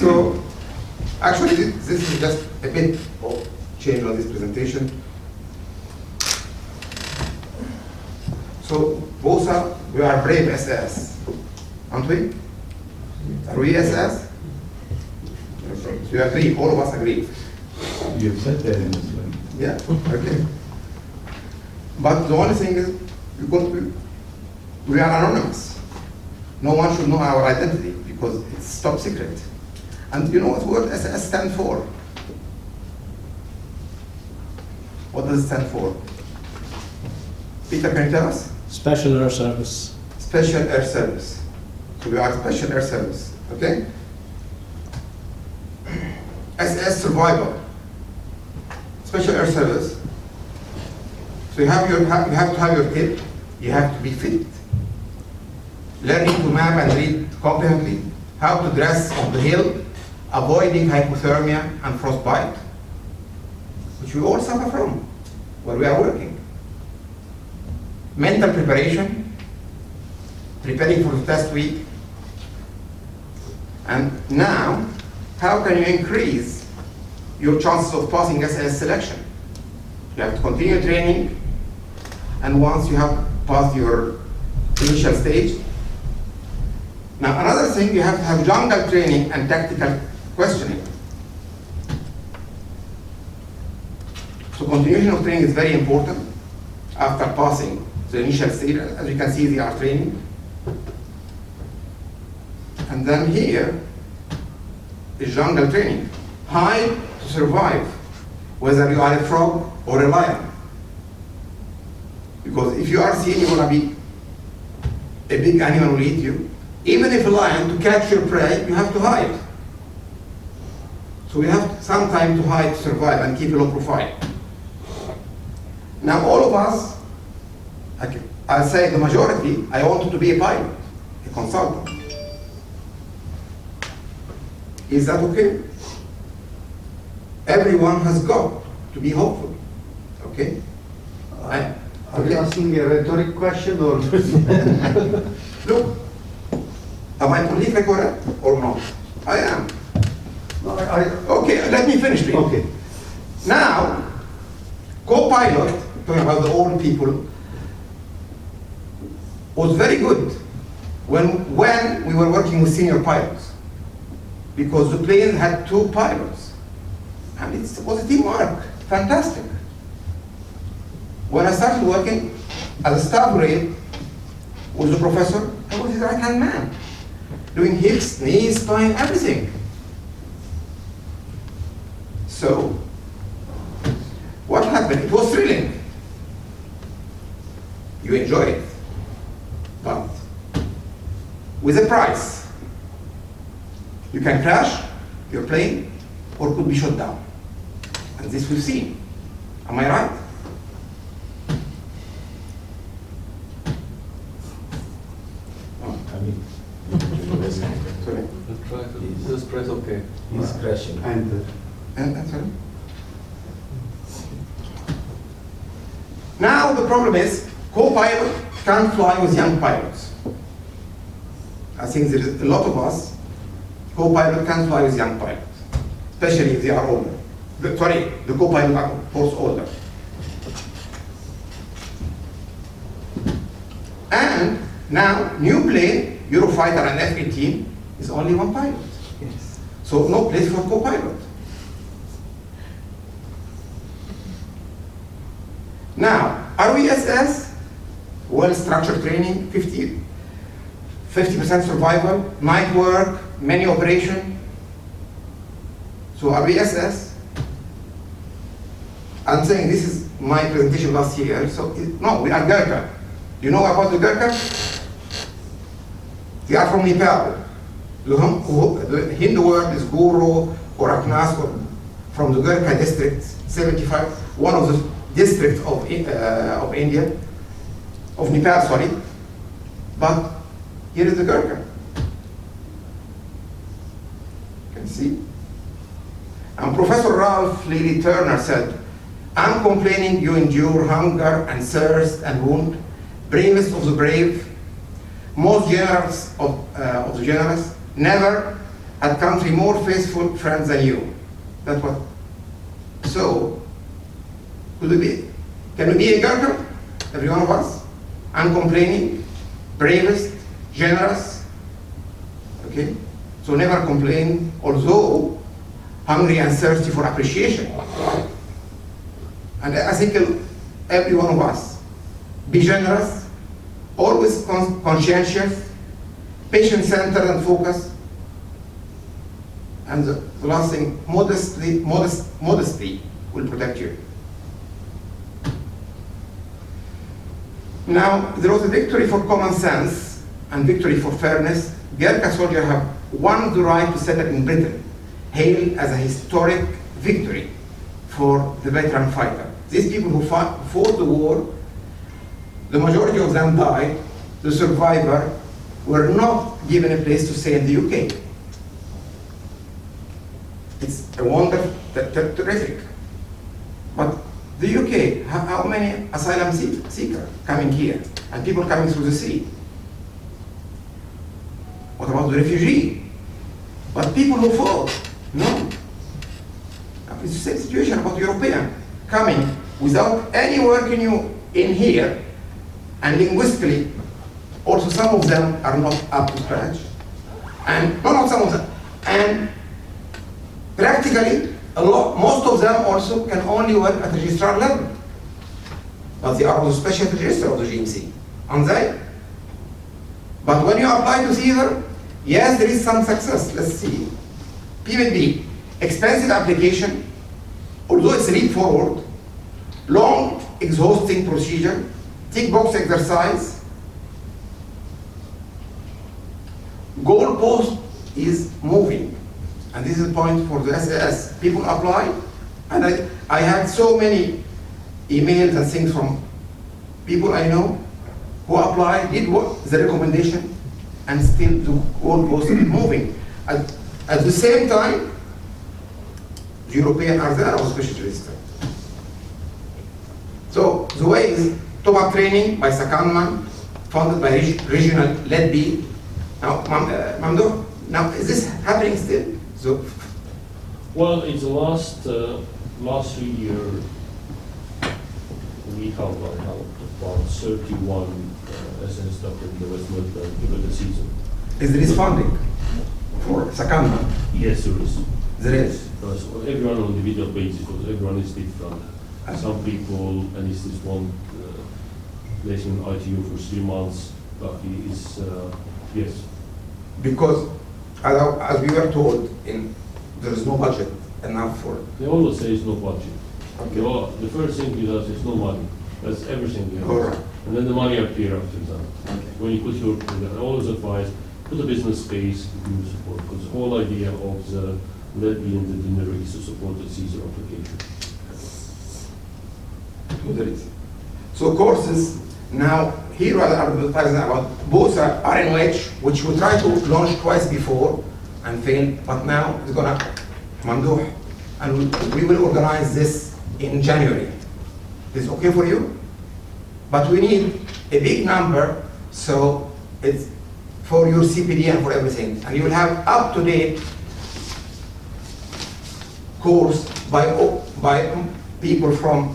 So, actually, this is just a bit of change on this presentation. So, BOSA, we are brave SAS, aren't we? Are we SAS? So you agree, all of us agree. You've said that in this one. Yeah, okay. But the only thing is, we are anonymous. No one should know our identity because it's top secret. And you know what word SAS stands for? What does it stand for? Peter, can you tell us? Special Air Service. Special Air Service. So we are Special Air Service, okay? SAS Survival. Special Air Service. So you have to have your kit. You have to be fit. Learning to map and read competently. How to dress on the hill, avoiding hypothermia and frostbite, which we all suffer from where we are working. Mental preparation, preparing for the test week. And now, how can you increase your chances of passing SAS selection? You have to continue training, and once you have passed your initial stage, now another thing, you have to have jungle training and tactical questioning. So continuation of training is very important after passing the initial stage. As you can see, they are training. And then here is jungle training. Hide to survive, whether you are a frog or a lion. Because if you are seen, you're going to be a big animal will eat you. Even if a lion, to catch your prey, you have to hide. So we have some time to hide, to survive, and keep a low profile. Now all of us, I'll say the majority, I wanted to be a pilot, a consultant. Is that okay? Everyone has got to be hopeful, okay? Are you asking a rhetoric question or? Look, am I politically correct or not? I am. No, Okay, let me finish, please. Okay. Now, co-pilot, talking about the old people, was very good when we were working with senior pilots, because the plane had 2 pilots, and it was a teamwork, fantastic. When I started working as a staff grade with the professor, I was his right-hand man, doing hips, knees, spine, everything. So, what happened? It was thrilling. You enjoy it, but with a price. You can crash your plane or could be shot down. And this we've seen. Am I right? Sorry. Just press OK. He's crashing. And sorry. Now the problem is, co-pilot can't fly with young pilots. I think there is a lot of us, co-pilot can't fly with young pilots, especially if they are older. The co-pilot are of course older. And now, new plane, Eurofighter and F-18, is only 1 pilot. Yes. So no place for co-pilot. Now, RVSS, well-structured training, 50% survival, night work, many operation. So RVSS, I'm saying this is my presentation last year, so no, we are Gurkha. Do you know about the Gurkha? They are from Nepal. The Hindu word is Guru or Aknas, from the Gurkha district, 75, one of the districts of India, of Nepal, sorry. But here is the Gurkha. You can see. And Professor Ralph Leary Turner said, I'm complaining you endure hunger and thirst and wound, bravest of the brave, most generous of the generous, never a country more faithful friends than you. That's what. So, could we be? Can we be a girl? Every one of us, uncomplaining, bravest, generous. Okay, so never complain, although hungry and thirsty for appreciation. And I think every one of us, be generous, always conscientious, patient-centered and focused, and the last thing, modesty will protect you. Now, there was a victory for common sense and victory for fairness. Gurkha soldiers have won the right to settle in Britain, hailed as a historic victory for the veteran fighter. These people who fought the war, the majority of them died. The survivors were not given a place to stay in the UK. It's a wonder, terrific. But the UK, how many asylum seekers coming here and people coming through the sea? What about the refugee? But people who fought, no. It's the same situation about European coming without any work in here, and linguistically, also some of them are not up to scratch, and not some of them, and practically most of them also can only work at registrar level, but they are on the special register of the GMC, aren't they? But when you apply to theater, yes, there is some success. Let's see. PMB, expensive application, although it's a leap forward, long, exhausting procedure, tick box exercise, goalpost is moving. And this is the point for the SAS. People apply, and I had so many emails and things from people I know who applied, did what the recommendation, and still the goalpost is moving. At the same time, the Europeans are there on special register. So the way is top-up training by secondment, funded by regional lead. Now, Mamdouh, now is this happening still? So, well, in the last 3 years, we have about 31 SAS doctors in the West Midlands during the season. Is there funding for secondment? Yes, there is. There is. Because everyone on individual basis, because everyone is different. Some people, and it's this one place in ITU for 3 months, but he is, yes. Because as we were told, there is no budget enough for it. They always say it's no budget. Okay. Well, the first thing he does is no money. That's everything he has. All right. And then the money appears after that. Okay. When you put your, I always advise, put a business case, give you support. Because the whole idea of the lead being the dinner is to support the CSER application. So there is. So courses, now here we are advertising about BOSA RNOH, which we tried to launch twice before and failed, but now it's gonna Mamdouh, and we will organize this in January. Is it okay for you? But we need a big number, so it's for your CPD and for everything. And you will have up-to-date course by people from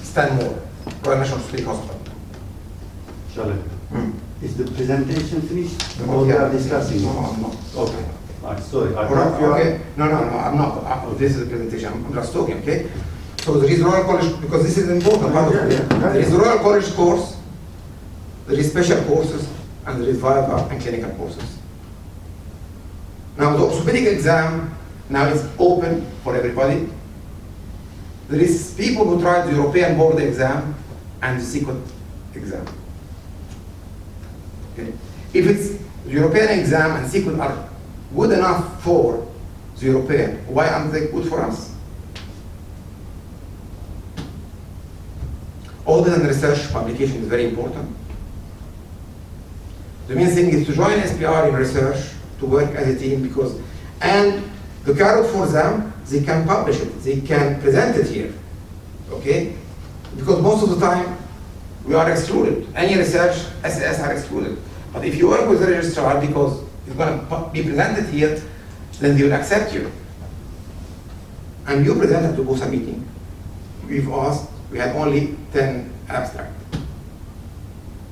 Stanmore, Royal National Hospital Hospital. Shall I? Is the presentation finished? No, Or we yeah. are discussing? No, I'm not. Okay. Sorry, I Alright, thought you are. okay. No, I'm not. This is the presentation. I'm just talking, okay? So there is Royal College, because this is important part of it. There is Royal College course, there is special courses, and there is Viva and clinical courses. Now the orthopedic exam now is open for everybody. There is people who tried the European board exam and the secret exam. Okay. If it's the European exam and secret are good enough for the European, why aren't they good for us? Audit and research publication is very important. The main thing is to join SPR in research, to work as a team, because, and the carrot for them, they can publish it, they can present it here, okay? Because most of the time, we are excluded. Any research, SAS are excluded. But if you work with the registrar, because it's going to be presented here, then they will accept you. And you presented to BOSA meeting. We've asked, we had only 10 abstract.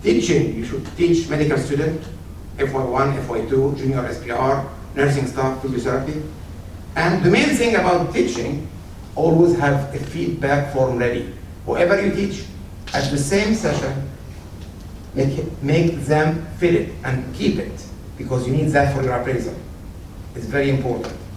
Teaching, you should teach medical student, FY1, FY2, junior SPR, nursing staff, physiotherapy. And the main thing about teaching, always have a feedback form ready. Whoever you teach, at the same session, make them fill it and keep it, because you need that for your appraisal. It's very important.